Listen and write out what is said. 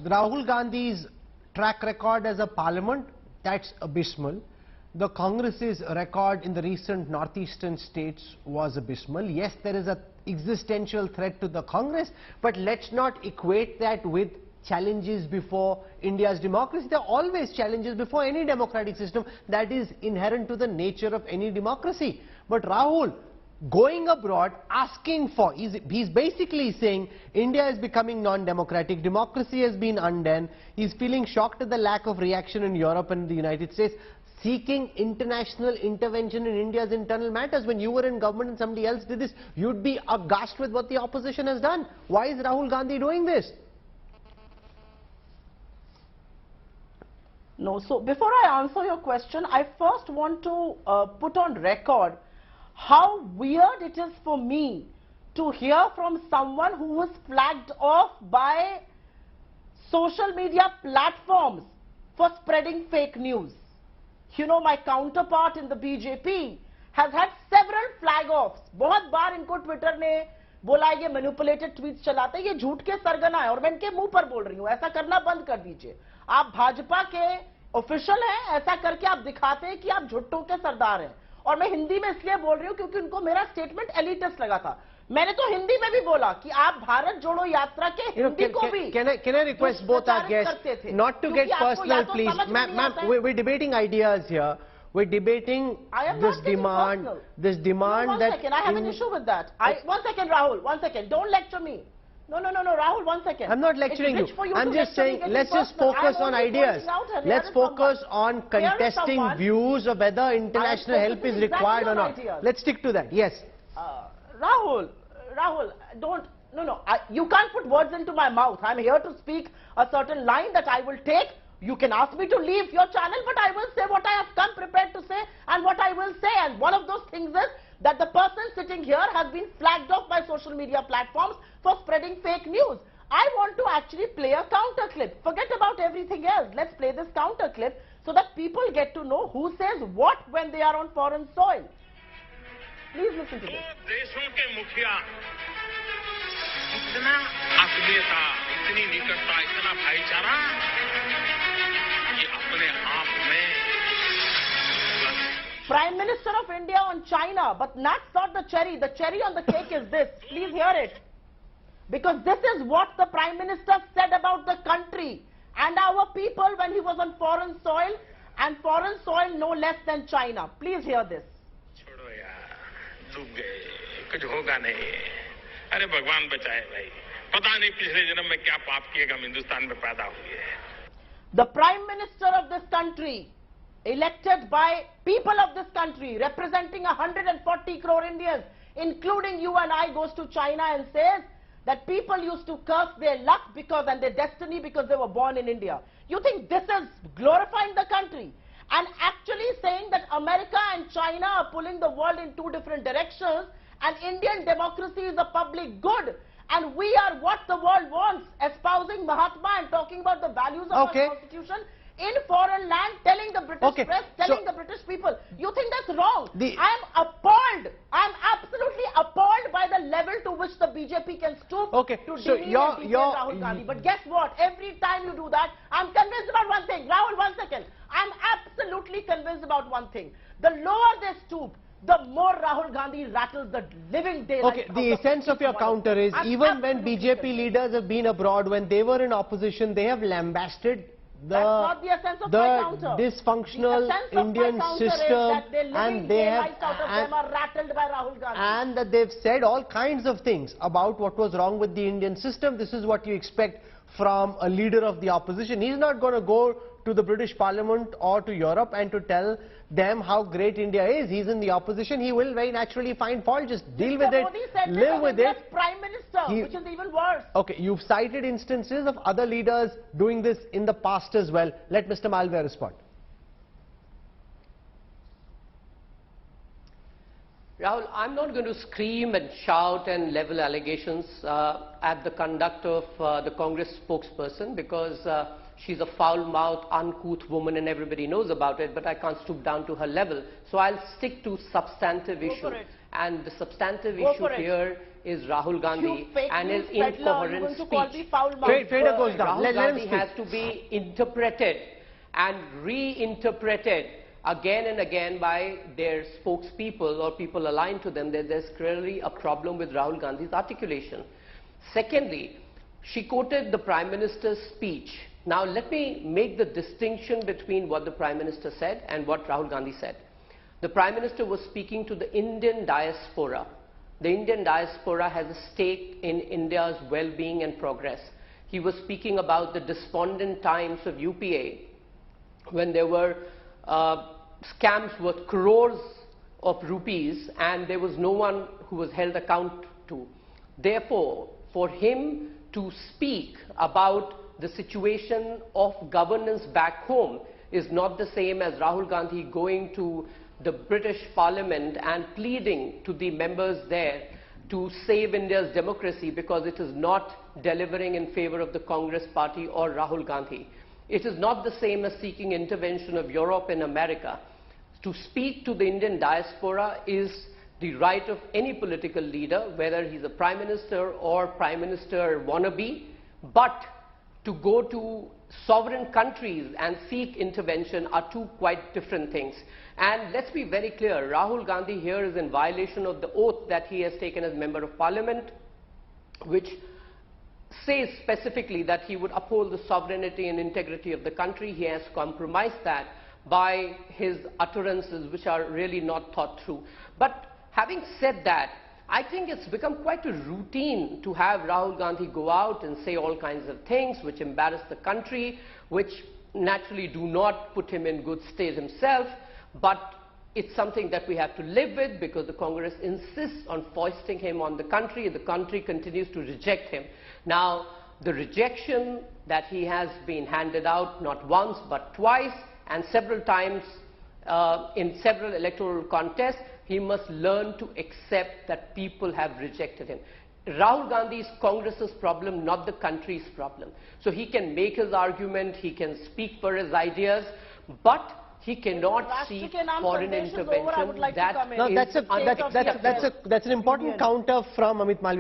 Rahul Gandhi's track record as a parliament, that's abysmal. The Congress's record in the recent northeastern states was abysmal. Yes, there is an existential threat to the Congress, but let's not equate that with challenges before India's democracy. There are always challenges before any democratic system. That is inherent to the nature of any democracy. But Rahul, going abroad, asking for, he's basically saying India is becoming non-democratic, democracy has been undone, he's feeling shocked at the lack of reaction in Europe and the United States, seeking international intervention in India's internal matters. When you were in government and somebody else did this, you'd be aghast with what the opposition has done. Why is Rahul Gandhi doing this? No, so before I answer your question, I first want to put on record how weird it is for me to hear from someone who was flagged off by social media platforms for spreading fake news. You know, my counterpart in the BJP has had several flag offs. बहुत बार इनको Twitter ने बोला ये manipulated tweets चलाते हैं, ये झूठ के सरगना है और मैं इनके मुंह पर बोल रही हूँ, ऐसा करना बंद कर दीजिए। आप भाजपा के ऑफिशियल हैं, ऐसा करके आप दिखाते हैं कि आप झुट्टों के सरदार हैं। और मैं हिंदी में इसलिए बोल रही हूं क्योंकि उनको मेरा स्टेटमेंट एलिटिस्ट लगा था। मैंने तो हिंदी में भी बोला कि आप भारत जोड़ो यात्रा के हिंदी को भी can I request both our guests not to get personal, please? Ma'am, we're debating ideas here. We're debating this demand. One second, I have an issue with that. One second, Rahul, one second. Don't lecture me. No, Rahul, 1 second. I'm not lecturing you. I'm just saying, let's just focus on ideas. Let's focus on contesting views of whether international help is required or not. Let's stick to that. Yes. Rahul, don't. No. You can't put words into my mouth. I'm here to speak a certain line that I will take. You can ask me to leave your channel, but I will say what I have come prepared to say and what I will say. And one of those things is that the person sitting here has been flagged off by social media platforms for spreading fake news. I want to actually play a counter clip. Forget about everything else. Let's play this counter clip so that people get to know who says what when they are on foreign soil. Please listen to this. देशों के मुखिया इतना आत्मीयता, इतनी निकटता, इतना भाईचारा, ये अपने आप में Prime Minister of India on China, but that's not the cherry. The cherry on the cake is this. Please hear it. Because this is what the Prime Minister said about the country and our people when he was on foreign soil, and foreign soil no less than China. Please hear this. छोड़ो यार, डूब गए, कुछ होगा नहीं। अरे भगवान बचाए भाई। पता नहीं पिछले जन्म में क्या पाप किए हम हिंदुस्तान में पैदा हुए। The Prime Minister of this country, elected by people of this country, representing 140 crore Indians, including you and I, goes to China and says that people used to curse their luck and their destiny because they were born in India. You think this is glorifying the country? And actually saying that America and China are pulling the world in two different directions, and Indian democracy is a public good, and we are what the world wants, espousing Mahatma and talking about the values of our constitution in foreign land, telling the British press, telling the British people. You think that's wrong? I am appalled. I am absolutely appalled by the level to which the BJP can stoop to demean and defame Rahul Gandhi. But guess what? Every time you do that, I'm convinced about one thing. Rahul, 1 second. I'm absolutely convinced about one thing. The lower they stoop, the more Rahul Gandhi rattles the living daylights. The essence of your counter is, even when BJP leaders have been abroad, when they were in opposition, they have lambasted the dysfunctional Indian system, and they have and that they've said all kinds of things about what was wrong with the Indian system. This is what you expect from a leader of the opposition. He's not going to go to the British Parliament or to Europe and to tell them how great India is. He's in the opposition. He will very naturally find fault. Just deal with it, live with it. Prime Minister, which is even worse. Okay, you've cited instances of other leaders doing this in the past as well. Let Mr. Malviya respond. Rahul, I'm not going to scream and shout and level allegations at the conduct of the Congress spokesperson, because she's a foul-mouthed, uncouth woman and everybody knows about it, but I can't stoop down to her level. So I'll stick to substantive issue. And the substantive issue here is Rahul Gandhi and his incoherent speech. Fader goes down. Rahul Let him Gandhi speak. has to be interpreted and reinterpreted again and again by their spokespeople or people aligned to them. That there's clearly a problem with Rahul Gandhi's articulation. Secondly, she quoted the Prime Minister's speech. Now let me make the distinction between what the Prime Minister said and what Rahul Gandhi said. The Prime Minister was speaking to the Indian diaspora. The Indian diaspora has a stake in India's well-being and progress. He was speaking about the despondent times of UPA when there were scams worth crores of rupees and there was no one who was held account to. Therefore, for him to speak about the situation of governance back home is not the same as Rahul Gandhi going to the British Parliament and pleading to the members there to save India's democracy because it is not delivering in favor of the Congress party or Rahul Gandhi. It is not the same as seeking intervention of Europe and America. To speak to the Indian diaspora is the right of any political leader, whether he's a Prime Minister or Prime Minister wannabe, but to go to sovereign countries and seek intervention are two quite different things. And let's be very clear, Rahul Gandhi here is in violation of the oath that he has taken as Member of Parliament, which says specifically that he would uphold the sovereignty and integrity of the country. He has compromised that by his utterances, which are really not thought through. But having said that, I think it's become quite a routine to have Rahul Gandhi go out and say all kinds of things which embarrass the country, which naturally do not put him in good state himself, but it's something that we have to live with because the Congress insists on foisting him on the country. The country continues to reject him. Now, the rejection that he has been handed out not once but twice and several times in several electoral contests, he must learn to accept that people have rejected him. Rahul Gandhi is Congress's problem, not the country's problem. So he can make his argument, he can speak for his ideas, but he cannot seek foreign intervention. That's an important counter from Amit Malviya.